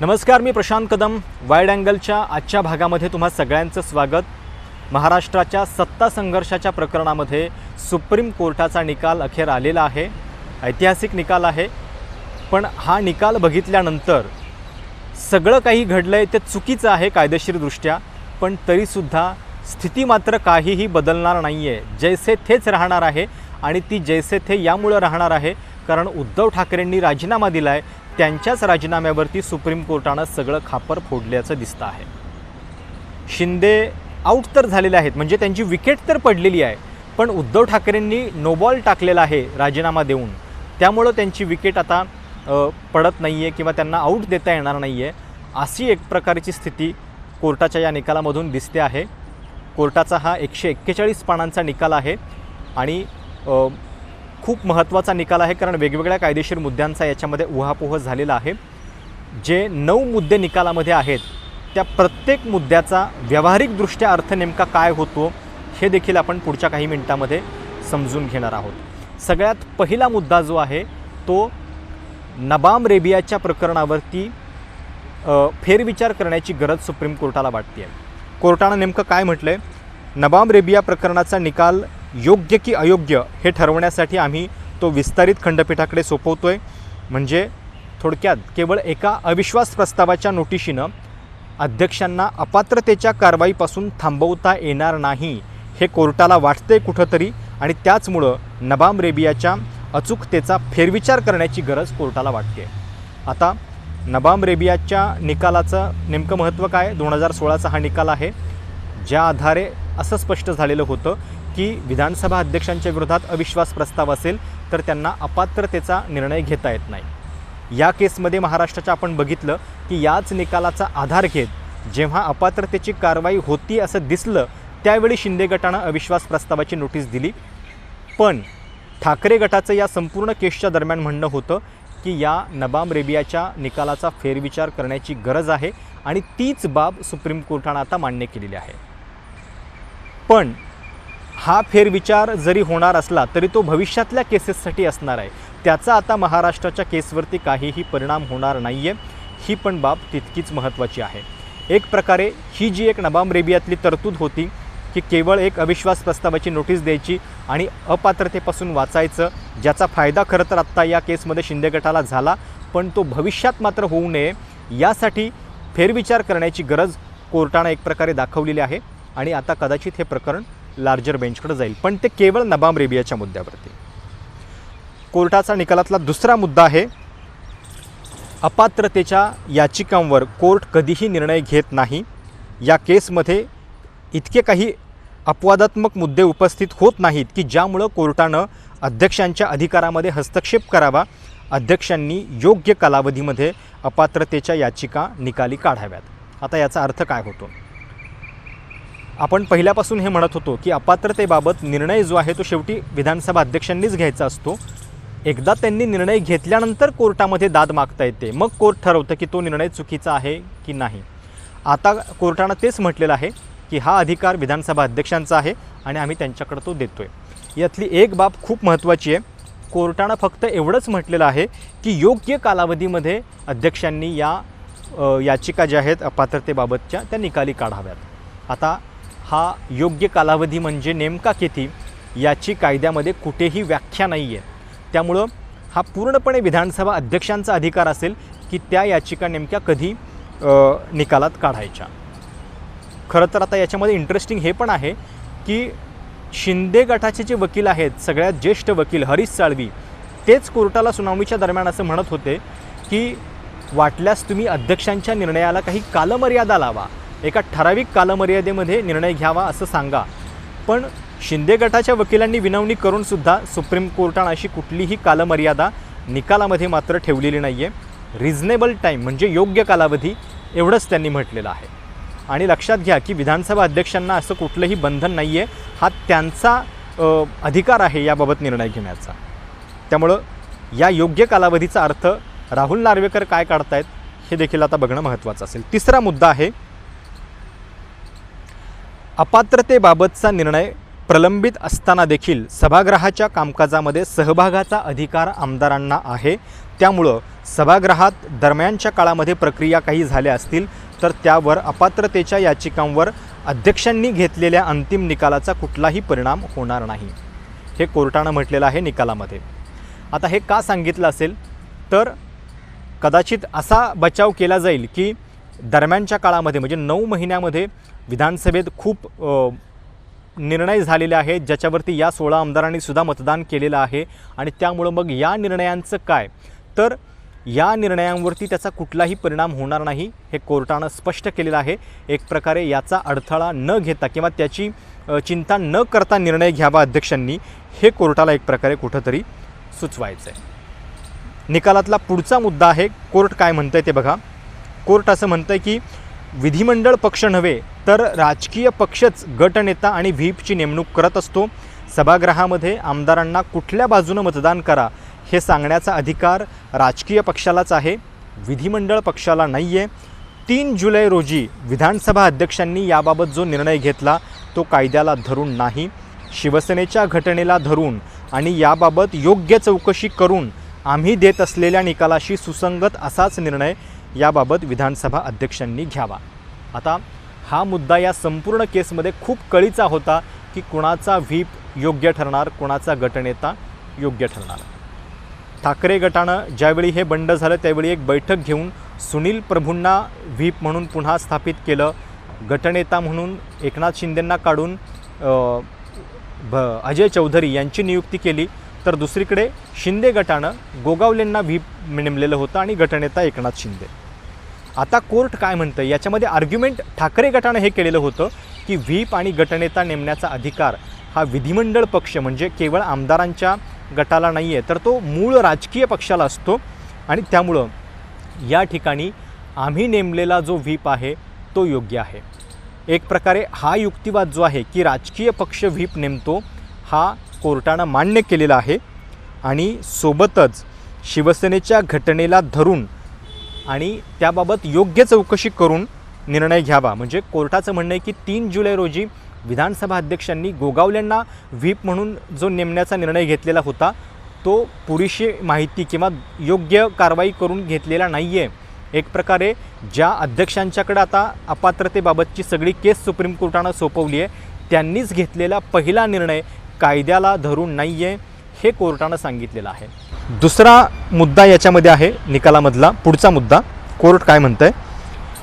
नमस्कार, मी प्रशांत कदम. वाईड अँगलच्या आजच्या भागामध्ये तुम्हा सगळ्यांचं स्वागत. महाराष्ट्राच्या सत्ता संघर्षाच्या प्रकरणामध्ये सुप्रीम कोर्टाचा निकाल अखेर आलेला आहे. ऐतिहासिक निकाल आहे. पण हा निकाल बघितल्यानंतर सगळं काही घडलं आहे ते चुकीचं आहे कायदेशीरदृष्ट्या, पण तरीसुद्धा स्थिती मात्र काहीही बदलणार नाही आहे. जैसे थेच राहणार आहे आणि ती जैसे थे यामुळं राहणार आहे कारण उद्धव ठाकरेंनी राजीनामा दिला आहे. त्यांच्याच राजीनाम्यावरती सुप्रीम कोर्टानं सगळं खापर फोडल्याचं दिसतं आहे. शिंदे आऊट तर झालेले आहेत, म्हणजे त्यांची विकेट तर पडलेली आहे, पण उद्धव ठाकरेंनी नो बॉल टाकलेला आहे राजीनामा देऊन. त्यामुळं त्यांची विकेट आता पडत नाही आहे किंवा त्यांना आऊट देता येणार नाही आहे, अशी एक प्रकारची स्थिती कोर्टाच्या या निकालामधून दिसते आहे. कोर्टाचा हा 141 पानांचा निकाल आहे आणि खूप महत्त्वाचा निकाल आहे कारण वेगवेगळ्या कायदेशीर मुद्द्यांचा याच्यामध्ये उहापोह झालेला आहे. जे 9 मुद्दे निकालामध्ये आहेत त्या प्रत्येक मुद्द्याचा व्यावहारिकदृष्ट्या अर्थ नेमका काय होतो हे देखील आपण पुढच्या काही मिनिटांमध्ये समजून घेणार आहोत. सगळ्यात पहिला मुद्दा जो आहे तो नबाम रेबियाच्या प्रकरणावरती फेरविचार करण्याची गरज सुप्रीम कोर्टाला वाटते आहे. कोर्टानं नेमकं काय म्हटलं आहे? नबाम रेबिया प्रकरणाचा निकाल योग्य की अयोग्य हे ठरवण्यासाठी आम्ही तो विस्तारित खंडपीठाकडे सोपवतो आहे. म्हणजे थोडक्यात केवळ एका अविश्वास प्रस्तावाच्या नोटिशीनं अध्यक्षांना अपात्रतेच्या कारवाईपासून थांबवता येणार नाही हे कोर्टाला वाटते कुठंतरी, आणि त्याचमुळं नबाम रेबियाच्या अचूकतेचा फेरविचार करण्याची गरज कोर्टाला वाटते. आता नबाम रेबियाच्या निकालाचं नेमकं महत्त्व काय? 2016चा हा निकाल आहे, ज्या आधारे असं स्पष्ट झालेलं होतं की विधानसभा अध्यक्षांच्या विरोधात अविश्वास प्रस्ताव असेल तर त्यांना अपात्रतेचा निर्णय घेता येत नाही. या केसमध्ये महाराष्ट्राच्या आपण बघितलं की याच निकालाचा आधार घेत जेव्हा अपात्रतेची कारवाई होती असं दिसलं त्यावेळी शिंदे गटानं अविश्वास प्रस्तावाची नोटीस दिली. पण ठाकरे गटाचं या संपूर्ण केसच्या दरम्यान म्हणणं होतं की या नबाम रेबियाच्या निकालाचा फेरविचार करण्याची गरज आहे आणि तीच बाब सुप्रीम कोर्टानं आता मान्य केलेली आहे. पण हा फेरविचार जरी होणार असला तरी तो भविष्यातल्या केसेससाठी असणार आहे. त्याचा आता महाराष्ट्राच्या केसवरती काहीही परिणाम होणार नाही आहे. ही पण बाब तितकीच महत्त्वाची आहे. एक प्रकारे ही जी एक नबाम रेबियातली तरतूद होती की केवळ एक अविश्वास प्रस्तावाची नोटीस द्यायची आणि अपात्रतेपासून वाचायचं, ज्याचा फायदा खरं तर आत्ता या केसमध्ये शिंदे गटाला झाला, पण तो भविष्यात मात्र होऊ नये यासाठी फेरविचार करण्याची गरज कोर्टानं एक प्रकारे दाखवलेली आहे. आणि आता कदाचित हे प्रकरण लार्जर बेंचकडे जाईल, पण ते केवळ नबाम रेबियाच्या मुद्द्यावरती. कोर्टाचा निकालातला दुसरा मुद्दा आहे अपात्रतेच्या याचिकांवर कोर्ट कधीही निर्णय घेत नाही. या केसमध्ये इतके काही अपवादात्मक मुद्दे उपस्थित होत नाहीत की ज्यामुळं कोर्टानं अध्यक्षांच्या अधिकारामध्ये हस्तक्षेप करावा. अध्यक्षांनी योग्य कालावधीमध्ये अपात्रतेच्या याचिका निकाली काढाव्यात. आता याचा अर्थ काय होतो? आपण पहिल्यापासून हे म्हणत होतो की अपात्रतेबाबत निर्णय जो आहे तो शेवटी विधानसभा अध्यक्षांनीच घ्यायचा असतो. एकदा त्यांनी निर्णय घेतल्यानंतर कोर्टामध्ये दाद मागता येते, मग कोर्ट ठरवतं की तो निर्णय चुकीचा आहे की नाही. आता कोर्टानं तेच म्हटलेलं आहे की हा अधिकार विधानसभा अध्यक्षांचा आहे आणि आम्ही त्यांच्याकडे तो देतो आहे. यातली एक बाब खूप महत्त्वाची आहे. कोर्टानं फक्त एवढंच म्हटलेलं आहे की योग्य कालावधीमध्ये अध्यक्षांनी या याचिका ज्या आहेत अपात्रतेबाबतच्या त्या निकाली काढाव्यात. आता हा योग्य कालावधी म्हणजे नेमका किती याची कायद्यामध्ये कुठेही व्याख्या नाही आहे. त्यामुळं हा पूर्णपणे विधानसभा अध्यक्षांचा अधिकार असेल की त्या याचिका नेमक्या कधी निकालात काढायच्या. खरं तर आता याच्यामध्ये इंटरेस्टिंग हे पण आहे की शिंदे गटाचे जे वकील आहेत, सगळ्यात ज्येष्ठ वकील हरीश साळवी, तेच कोर्टाला सुनावणीच्या दरम्यान असं म्हणत होते की वाटल्यास तुम्ही अध्यक्षांच्या निर्णयाला काही कालमर्यादा लावा, एका ठराविक कालमर्यादेमध्ये निर्णय घ्यावा असं सांगा. पण शिंदे गटाच्या वकिलांनी विनवणी करूनसुद्धा सुप्रीम कोर्टानं अशी कुठलीही कालमर्यादा निकालामध्ये मात्र ठेवलेली नाही आहे. रिझनेबल टाईम म्हणजे योग्य कालावधी एवढंच त्यांनी म्हटलेलं आहे. आणि लक्षात घ्या की विधानसभा अध्यक्षांना असं कुठलंही बंधन नाही आहे, हा त्यांचा अधिकार आहे याबाबत निर्णय घेण्याचा. त्यामुळं या योग्य कालावधीचा अर्थ राहुल नार्वेकर काय काढतायत हे देखील आता बघणं महत्त्वाचं असेल. तिसरा मुद्दा आहे अपात्रतेबाबतचा निर्णय प्रलंबित असताना देखील सभागृहाच्या कामकाजामध्ये सहभागाचा अधिकार आमदारांना आहे. त्यामुळं सभागृहात दरम्यानच्या काळामध्ये प्रक्रिया काही झाल्या असतील तर त्यावर अपात्रतेच्या याचिकांवर अध्यक्षांनी घेतलेल्या अंतिम निकालाचा कुठलाही परिणाम होणार नाही, हे कोर्टानं म्हटलेलं आहे निकालामध्ये. आता हे का सांगितलं असेल तर कदाचित असा बचाव केला जाईल की दरम्यानच्या काळामध्ये म्हणजे 9 महिन्यामध्ये विधानसभेत खूप निर्णय झालेले आहेत ज्याच्यावरती या 16 आमदारांनी सुद्धा मतदान केलेलं आहे आणि त्यामुळं मग या निर्णयांचं काय, तर या निर्णयांवरती त्याचा कुठलाही परिणाम होणार नाही हे कोर्टानं स्पष्ट केलेलं आहे. एक प्रकारे याचा अडथळा न घेता किंवा त्याची चिंता न करता निर्णय घ्यावा अध्यक्षांनी, हे कोर्टाला एक प्रकारे कुठंतरी सुचवायचं आहे. निकालातला पुढचा मुद्दा आहे कोर्ट काय म्हणतंय ते बघा. कोर्ट असं म्हणतंय की विधिमंडळ पक्ष नव्हे तर राजकीय पक्षच गटनेता आणि व्हीपची नेमणूक करत असतो. सभागृहामध्ये आमदारांना कुठल्या बाजूनं मतदान करा हे सांगण्याचा अधिकार राजकीय पक्षालाच आहे, विधिमंडळ पक्षाला नाही आहे. 3 जुलै रोजी विधानसभा अध्यक्षांनी याबाबत जो निर्णय घेतला तो कायद्याला धरून नाही, शिवसेनेच्या घटनेला धरून आणि याबाबत योग्य चौकशी करून आम्ही देत असलेल्या निकालाशी सुसंगत असाच निर्णय याबाबत विधानसभा अध्यक्षांनी घ्यावा. आता हा मुद्दा या संपूर्ण केसमध्ये खूप कळीचा होता की कुणाचा व्हीप योग्य ठरणार, कुणाचा गटनेता योग्य ठरणार. ठाकरे गटानं ज्यावेळी हे बंड झालं त्यावेळी एक बैठक घेऊन सुनील प्रभूंना व्हीप म्हणून पुन्हा स्थापित केलं, गटनेता म्हणून एकनाथ शिंदेंना काढून अजय चौधरी यांची नियुक्ती केली, तर दुसरीकडे शिंदे गटानं गोगावलेंना व्हीप नेमलेलं होतं आणि गटनेता एकनाथ शिंदे. आता कोर्ट काय म्हणतं याच्यामध्ये आर्ग्युमेंट ठाकरे गटानं हे केलेलं होतं की व्हीप आणि गटनेता नेमण्याचा अधिकार हा विधिमंडळ पक्ष म्हणजे केवळ आमदारांच्या गटाला नाही आहे तर तो मूळ राजकीय पक्षाला असतो आणि त्यामुळं या ठिकाणी आम्ही नेमलेला जो व्हीप आहे तो योग्य आहे. एक प्रकारे हा युक्तिवाद जो आहे की राजकीय पक्ष व्हीप नेमतो हा कोर्टानं मान्य केलेला आहे आणि सोबतच शिवसेनेच्या घटनेला धरून आणि त्याबाबत योग्य चौकशी करून निर्णय घ्यावा. म्हणजे कोर्टाचं म्हणणं आहे की 3 जुलै रोजी विधानसभा अध्यक्षांनी गोगावलेंना व्हीप म्हणून जो नेमण्याचा निर्णय घेतलेला होता तो पुरेशी माहिती किंवा योग्य कारवाई करून घेतलेला नाही आहे. एक प्रकारे ज्या अध्यक्षांच्याकडे आता अपात्रतेबाबतची सगळी केस सुप्रीम कोर्टानं सोपवली आहे त्यांनीच घेतलेला पहिला निर्णय कायद्याला धरून नाही आहे हे कोर्टानं सांगितलेलं आहे. दुसरा मुद्दा याच्यामध्ये आहे निकालामधला पुढचा मुद्दा. कोर्ट काय म्हणतं आहे,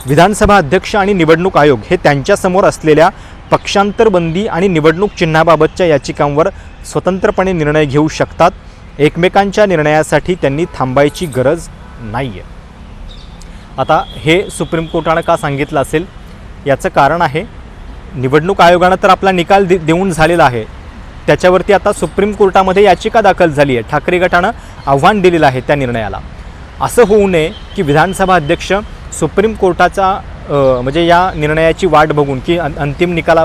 विधानसभा अध्यक्ष आणि निवडणूक आयोग हे त्यांच्यासमोर असलेल्या पक्षांतरबंदी आणि निवडणूक चिन्हाबाबतच्या याचिकांवर स्वतंत्रपणे निर्णय घेऊ शकतात. एकमेकांच्या निर्णयासाठी त्यांनी थांबायची गरज नाही आहे. आता हे सुप्रीम कोर्टानं का सांगितलं असेल याचं कारण आहे निवडणूक आयोगानं तर आपला निकाल देऊन झालेला आहे, त्याच्यावरती आता सुप्रीम कोर्टामध्ये याचिका दाखल झाली आहे. ठाकरे गटानं आव्हान दिलेलं आहे त्या निर्णयाला. असं होऊ नये की विधानसभा अध्यक्ष सुप्रीम कोर्टाचा म्हणजे या निर्णयाची वाट बघून की अंतिम निकाला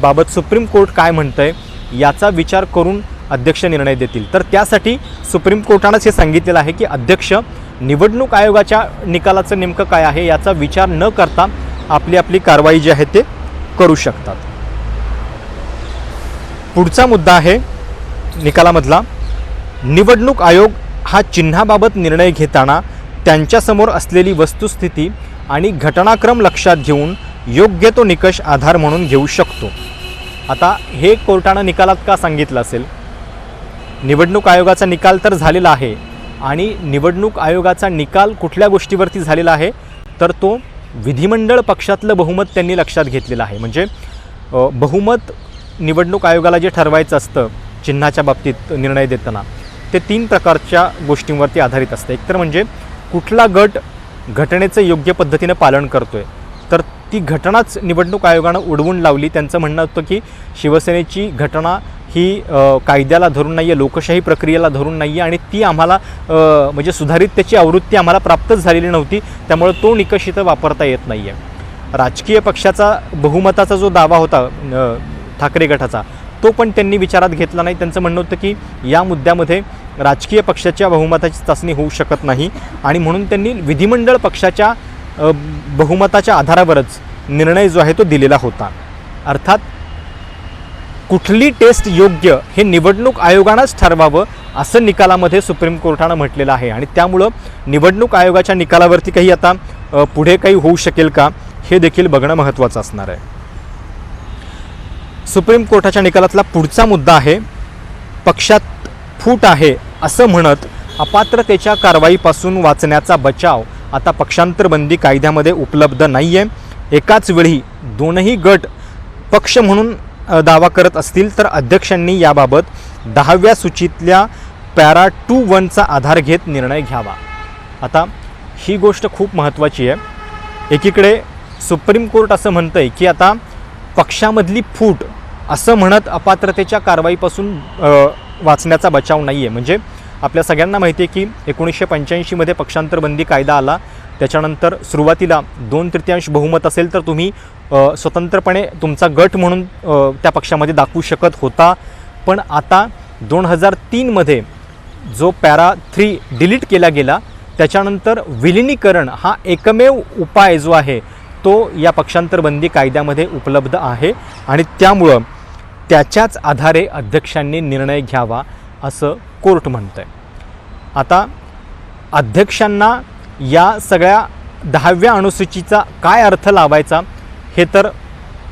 बाबत सुप्रीम कोर्ट काय म्हणतं आहे याचा विचार करून अध्यक्ष निर्णय देतील. तर त्यासाठी सुप्रीम कोर्टानंच हे सांगितलेलं आहे की अध्यक्ष निवडणूक आयोगाच्या निकालाचं नेमकं काय आहे याचा विचार न करता आपली आपली कारवाई जी आहे ते करू शकतात. पुढचा मुद्दा आहे निकालामधला, निवडणूक आयोग हा चिन्हाबाबत निर्णय घेताना त्यांच्यासमोर असलेली वस्तुस्थिती आणि घटनाक्रम लक्षात घेऊन योग्य तो निकष आधार म्हणून घेऊ शकतो. आता हे कोर्टानं निकालात का सांगितलं असेल, निवडणूक आयोगाचा निकाल तर झालेला आहे आणि निवडणूक आयोगाचा निकाल कुठल्या गोष्टीवरती झालेला आहे तर तो विधिमंडळ पक्षातलं बहुमत त्यांनी लक्षात घेतलेलं आहे. म्हणजे बहुमत निवडणूक आयोगाला जे ठरवायचं असतं चिन्हाच्या बाबतीत निर्णय देताना ते 3 प्रकारच्या गोष्टींवरती आधारित असतं. एकतर म्हणजे कुठला गट घटनेचं योग्य पद्धतीनं पालन करतोय, तर ती घटनाच निवडणूक आयोगानं उडवून लावली. त्यांचं म्हणणं होतं की शिवसेनेची घटना ही कायद्याला धरून नाही आहे, लोकशाही प्रक्रियेला धरून नाही आहे आणि ती आम्हाला म्हणजे सुधारित त्याची आवृत्ती आम्हाला प्राप्तच झालेली नव्हती, त्यामुळे तो निकष इथं वापरता येत नाही आहे. राजकीय पक्षाचा बहुमताचा जो दावा होता ठाकरे गटाचा तो पण त्यांनी विचारात घेतला नाही. त्यांचं म्हणणं होतं की या मुद्द्यामध्ये राजकीय पक्षाच्या बहुमताची चाचणी होऊ शकत नाही आणि म्हणून त्यांनी विधिमंडळ पक्षाच्या बहुमताच्या आधारावरच निर्णय जो आहे तो दिलेला होता. अर्थात कुठली टेस्ट योग्य हे निवडणूक आयोगानंच ठरवावं असं निकालामध्ये सुप्रीम कोर्टानं म्हटलेलं आहे. आणि त्यामुळं निवडणूक आयोगाच्या निकालावरती काही आता पुढे काही होऊ शकेल का हे देखील बघणं महत्त्वाचं असणार आहे. सुप्रीम कोर्टाच्या निकालातला पुढचा मुद्दा आहे, पक्षात फूट आहे असं म्हणत अपात्रतेच्या कारवाईपासून वाचण्याचा बचाव आता पक्षांतरबंदी कायद्यामध्ये उपलब्ध नाही आहे. एकाच वेळी दोनही गट पक्ष म्हणून दावा करत असतील तर अध्यक्षांनी याबाबत 10व्या सूचीतल्या पॅरा 2(1) आधार घेत निर्णय घ्यावा. आता ही गोष्ट खूप महत्त्वाची आहे. एकीकडे सुप्रीम कोर्ट असं म्हणतं आहे की आता पक्षामधली फूट असं म्हणत अपात्रतेच्या कारवाईपासून वाचण्याचा बचाव नाही आहे. म्हणजे आपल्या सगळ्यांना माहिती आहे की 1985मध्ये पक्षांतरबंदी कायदा आला. त्याच्यानंतर सुरुवातीला 2/3 बहुमत असेल तर तुम्ही स्वतंत्रपणे तुमचा गट म्हणून त्या पक्षामध्ये दाखवू शकत होता. पण आता 2003मध्ये जो पॅरा 3 डिलीट केला गेला त्याच्यानंतर विलिनीकरण हा एकमेव उपाय जो आहे तो या पक्षांतरबंदी कायद्यामध्ये उपलब्ध आहे. आणि त्यामुळं त्याच्याच आधारे अध्यक्षांनी निर्णय घ्यावा असं कोर्ट म्हणतं आहे. आता अध्यक्षांना या सगळ्या 10व्या अनुसूचीचा काय अर्थ लावायचा हे तर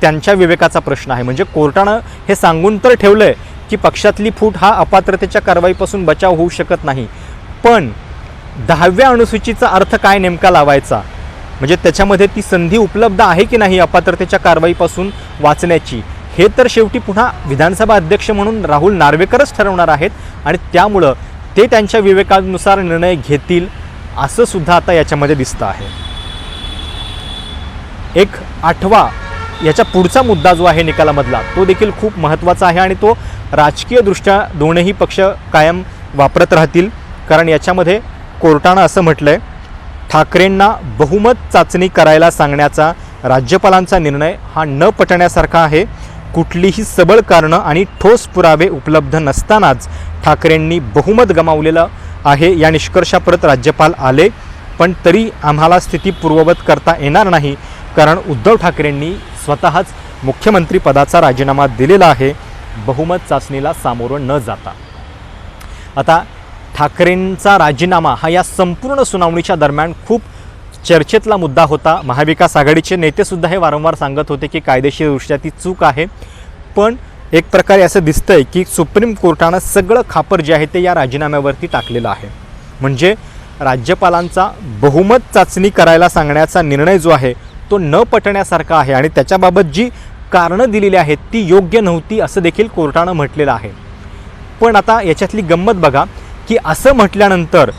त्यांच्या विवेकाचा प्रश्न आहे. म्हणजे कोर्टानं हे सांगून तर ठेवलं आहे की पक्षातली फूट हा अपात्रतेच्या कारवाईपासून बचाव होऊ शकत नाही, पण 10व्या अनुसूचीचा अर्थ काय नेमका लावायचा, म्हणजे त्याच्यामध्ये ती संधी उपलब्ध आहे की नाही अपात्रतेच्या कारवाईपासून वाचण्याची, हे तर शेवटी पुन्हा विधानसभा अध्यक्ष म्हणून राहुल नार्वेकरच ठरवणार आहेत. आणि त्यामुळं ते त्यांच्या विवेकानुसार निर्णय घेतील असं सुद्धा आता याच्यामध्ये दिसतं आहे. एक 8वा याच्या पुढचा मुद्दा जो आहे निकालामधला तो देखील खूप महत्त्वाचा आहे आणि तो राजकीयदृष्ट्या दोनही पक्ष कायम वापरत राहतील. कारण याच्यामध्ये कोर्टानं असं म्हटलं आहे, ठाकरेंना बहुमत चाचणी करायला सांगण्याचा राज्यपालांचा निर्णय हा न पटण्यासारखा आहे. कुठलीही सबळ कारणं आणि ठोस पुरावे उपलब्ध नसतानाच ठाकरेंनी बहुमत गमावलेलं आहे या निष्कर्षापर्यंत राज्यपाल आले. पण तरी आम्हाला स्थिती पूर्ववत करता येणार नाही, कारण उद्धव ठाकरेंनी स्वतःच मुख्यमंत्रीपदाचा राजीनामा दिलेला आहे बहुमत चाचणीला सामोरं न जाता. आता ठाकरेंचा राजीनामा हा या संपूर्ण सुनावणीच्या दरम्यान खूप चर्चेतला मुद्दा होता. महाविकास आघाडीचे नेतेसुद्धा हे वारंवार सांगत होते की कायदेशीरदृष्ट्या ती चूक आहे. पण एक प्रकारे असं दिसतंय की सुप्रीम कोर्टानं सगळं खापर जे आहे ते या राजीनाम्यावरती टाकलेलं आहे. म्हणजे राज्यपालांचा बहुमत चाचणी करायला सांगण्याचा निर्णय जो आहे तो न पटण्यासारखा आहे आणि त्याच्याबाबत जी कारणं दिलेली आहेत ती योग्य नव्हती असं देखील कोर्टानं म्हटलेलं आहे. पण आता याच्यातली गंमत बघा की असं म्हटल्यानंतर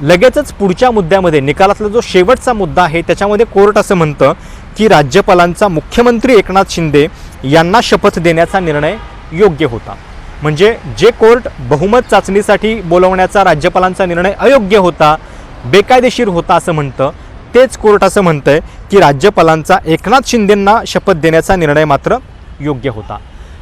लगेचच पुढच्या मुद्द्यामध्ये निकालातला जो शेवटचा मुद्दा आहे त्याच्यामध्ये कोर्ट असं म्हणतं की राज्यपालांचा मुख्यमंत्री एकनाथ शिंदे यांना शपथ देण्याचा निर्णय योग्य होता. म्हणजे जे कोर्ट बहुमत चाचणीसाठी बोलवण्याचा राज्यपालांचा निर्णय अयोग्य होता, बेकायदेशीर होता असं म्हणतं, तेच कोर्ट असं म्हणतंय की राज्यपालांचा एकनाथ शिंदेंना शपथ देण्याचा निर्णय मात्र योग्य होता.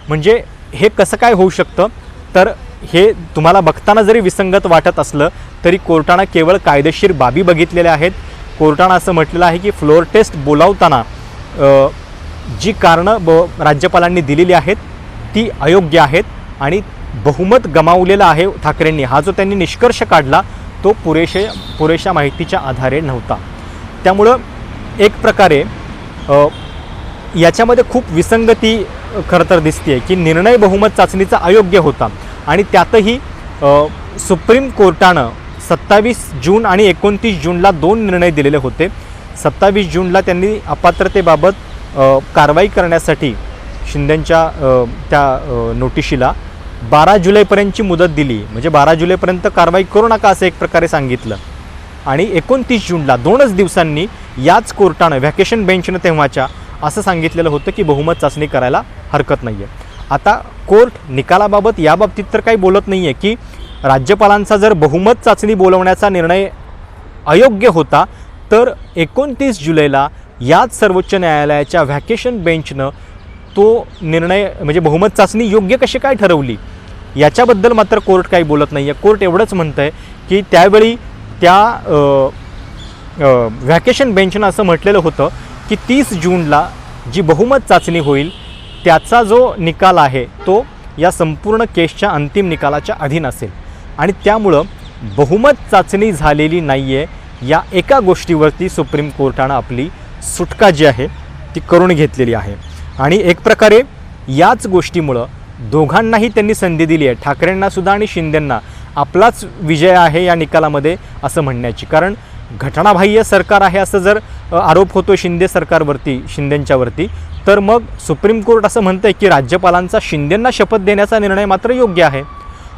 म्हणजे हे कसं काय होऊ शकतं, तर हे तुम्हाला बघताना जरी विसंगत वाटत असलं तरी कोर्टानं केवळ कायदेशीर बाबी बघितलेल्या आहेत. कोर्टानं असं म्हटलेलं आहे की फ्लोअर टेस्ट बोलावताना जी कारणं राज्यपालांनी दिलेली आहेत ती अयोग्य आहेत आणि बहुमत गमावलेलं आहे ठाकरेंनी हा जो त्यांनी निष्कर्ष काढला तो पुरेशा माहितीच्या आधारे नव्हता. त्यामुळं एक प्रकारे याच्यामध्ये खूप विसंगती खरं तर दिसते की निर्णय बहुमत चाचणीचा अयोग्य होता आणि त्यातही सुप्रीम कोर्टानं 27 जून आणि 29 जूनला 2 निर्णय दिलेले होते. 27 जूनला त्यांनी अपात्रतेबाबत कारवाई करण्यासाठी शिंदेंच्या त्या नोटिशीला 12 जुलैपर्यंतची मुदत दिली. म्हणजे 12 जुलैपर्यंत कारवाई करू नका असं एक प्रकारे सांगितलं. आणि 29 जूनला 2च दिवसांनी याच कोर्टानं व्हॅकेशन बेंचनं तेव्हाच्या असं सांगितलेलं होतं की बहुमत चाचणी करायला हरकत नाही आहे. आता कोर्ट निकालाबाबत याबाबतीत तर काही बोलत नाही आहे की राज्यपालांचा जर बहुमत चाचणी बोलवण्याचा निर्णय अयोग्य होता तर 29 जुलैला याच सर्वोच्च न्यायालयाच्या व्हॅकेशन बेंचनं तो निर्णय म्हणजे बहुमत चाचणी योग्य कशी काय ठरवली याच्याबद्दल मात्र कोर्ट काही बोलत नाही आहे. कोर्ट एवढंच म्हणतं आहे की त्यावेळी त्या व्हॅकेशन बेंचनं असं म्हटलेलं होतं की 30 जूनला जी बहुमत चाचणी होईल त्याचा जो निकाल आहे तो या संपूर्ण केसच्या अंतिम निकालाच्या अधीन असेल आणि त्यामुळं बहुमत चाचणी झालेली नाही आहे या एका गोष्टीवरती सुप्रीम कोर्टानं आपली सुटका जी आहे ती करून घेतलेली आहे. आणि एक प्रकारे याच गोष्टीमुळं दोघांनाही त्यांनी संधी दिली आहे, ठाकरेंनासुद्धा आणि शिंदेंना आपलाच विजय आहे या निकालामध्ये असं म्हणण्याची. कारण घटनाबाह्य सरकार आहे असं जर आरोप होतो शिंदे सरकारवरती, शिंदेंच्यावरती, तर मग सुप्रीम कोर्ट असं म्हणतं आहे की राज्यपालांचा शिंदेंना शपथ देण्याचा निर्णय मात्र योग्य आहे.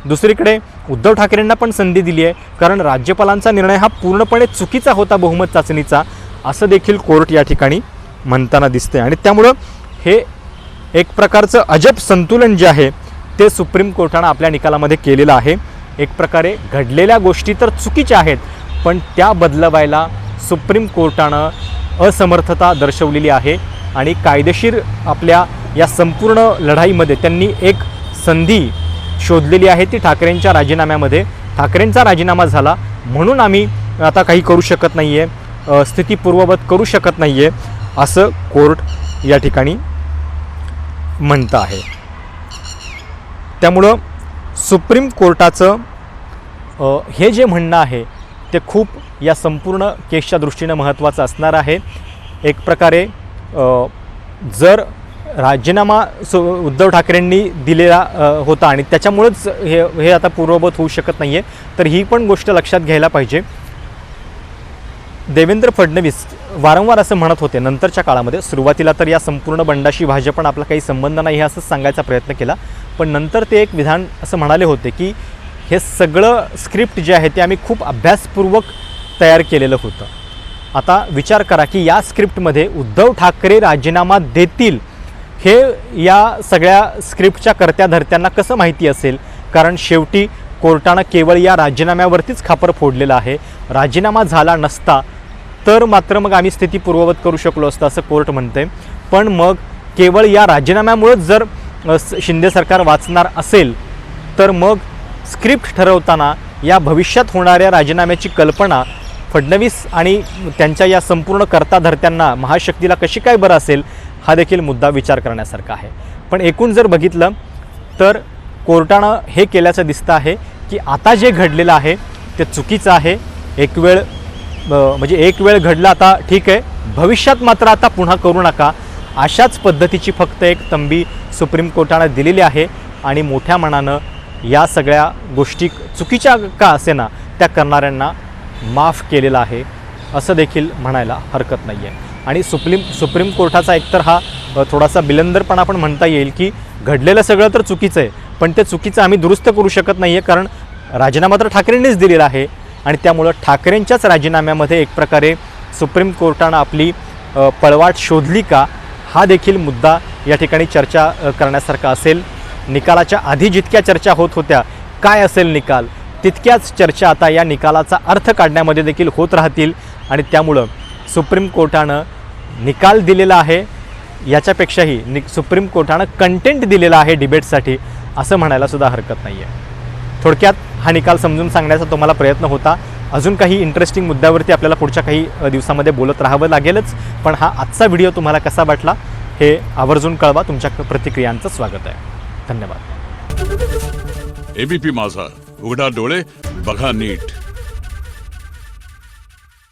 दुसरीकडे उद्धव ठाकरेंना पण संधी दिली आहे, कारण राज्यपालांचा निर्णय हा पूर्णपणे चुकीचा होता बहुमत चाचणीचा, असं देखील कोर्ट या ठिकाणी म्हणताना दिसते. आणि त्यामुळं हे एक प्रकारचं अजब संतुलन जे आहे ते सुप्रीम कोर्टानं आपल्या निकालामध्ये केलेलं आहे. एक प्रकारे घडलेल्या गोष्टी तर चुकीच्या आहेत, पण त्या बदलवायला सुप्रीम कोर्टानं असमर्थता दर्शवलेली आहे आणि कायदेशीर आपल्या या संपूर्ण लढाईमध्ये त्यांनी एक संधी शोधलेली आहे, ती ठाकरेंच्या राजीनाम्यामध्ये. ठाकरेंचा राजीनामा झाला म्हणून आम्ही आता काही करू शकत नाही आहे, स्थिती पूर्ववत करू शकत नाही आहे, असं कोर्ट या ठिकाणी म्हणतं आहे. त्यामुळं सुप्रीम कोर्टाचं हे जे म्हणणं आहे ते खूप या संपूर्ण केसच्या दृष्टीनं महत्त्वाचं असणार आहे. एक प्रकारे जर राजीनामा उद्धव ठाकरेंनी दिलेला होता आणि त्याच्यामुळंच हे आता पूर्ववत होऊ शकत नाही आहे, तर ही पण गोष्ट लक्षात घ्यायला पाहिजे. देवेंद्र फडणवीस वारंवार असं म्हणत होते नंतरच्या काळामध्ये, सुरुवातीला तर या संपूर्ण बंडाशी भाजपनं आपला काही संबंध नाही हे असंच सांगायचा प्रयत्न केला, पण नंतर ते एक विधान असं म्हणाले होते की हे सगळं स्क्रिप्ट जे आहे ते आम्ही खूप अभ्यासपूर्वक तयार केलेलं होतं. आता विचार करा की या स्क्रिप्टमध्ये उद्धव ठाकरे राजीनामा देतील हे या सगळ्या स्क्रिप्टच्या कर्त्या धर्त्यांना कसं माहिती असेल, कारण शेवटी कोर्टानं केवळ या राजीनाम्यावरतीच खापर फोडलेलं आहे. राजीनामा झाला नसता तर मात्र मग आम्ही स्थिती पूर्ववत करू शकलो असतं असं कोर्ट म्हणते. पण मग केवळ या राजीनाम्यामुळेच जर शिंदे सरकार वाचणार असेल तर मग स्क्रिप्ट ठरवताना या भविष्यात होणाऱ्या राजीनाम्याची कल्पना फडणवीस आणि त्यांच्या या संपूर्ण कर्ताधर्त्यांना महाशक्तीला कशी काय बरं असेल हा देखील मुद्दा विचार करण्यासारखा आहे. पण एकूण जर बघितलं तर कोर्टानं हे केल्याचं दिसतं आहे की आता जे घडलेलं आहे ते चुकीचं आहे. एक वेळ घडलं, आता ठीक आहे, भविष्यात मात्र आता पुन्हा करू नका, अशाच पद्धतीची फक्त एक तंबी सुप्रीम कोर्टानं दिलेली आहे. आणि मोठ्या मनानं या सगळ्या गोष्टी चुकीच्या का असेना त्या करणाऱ्यांना माफ केलेला आहे असं देखील म्हणायला हरकत नाही आहे. आणि सुप्रीम कोर्टाचा एकतर हा थोडासा बिलंदरपणा पण म्हणता येईल की घडलेलं सगळं तर चुकीचं आहे, पण ते चुकीचं आम्ही दुरुस्त करू शकत नाही आहे, कारण राजीनामा तर ठाकरेंनीच दिलेला आहे. आणि त्यामुळं ठाकरेंच्याच राजीनाम्यामध्ये एक प्रकारे सुप्रीम कोर्टानं आपली पळवाट शोधली का हा देखील मुद्दा या ठिकाणी चर्चा करण्यासारखा असेल. निकालाच्या आधी जितक्या चर्चा होत होत्या काय असेल निकाल, तितक्याच चर्चा आता या निकालाचा अर्थ काढण्यामध्ये देखील होत राहतील. आणि त्यामुळं सुप्रीम कोर्टानं निकाल दिलेला आहे याच्यापेक्षाही सुप्रीम कोर्टानं कंटेंट दिलेला आहे डिबेटसाठी असं म्हणायला सुद्धा हरकत नाही आहे. थोडक्यात हा निकाल समजून सांगण्याचा तुम्हाला प्रयत्न होता. अजून काही इंटरेस्टिंग मुद्द्यावरती आपल्याला पुढच्या काही दिवसामध्ये बोलत राहावं लागेलच. पण हा आजचा व्हिडिओ तुम्हाला कसा वाटला हे आवर्जून कळवा. तुमच्या प्रतिक्रियांचं स्वागत आहे. धन्यवाद. एबीपी माझा, उघडा डोळे बघा नीट.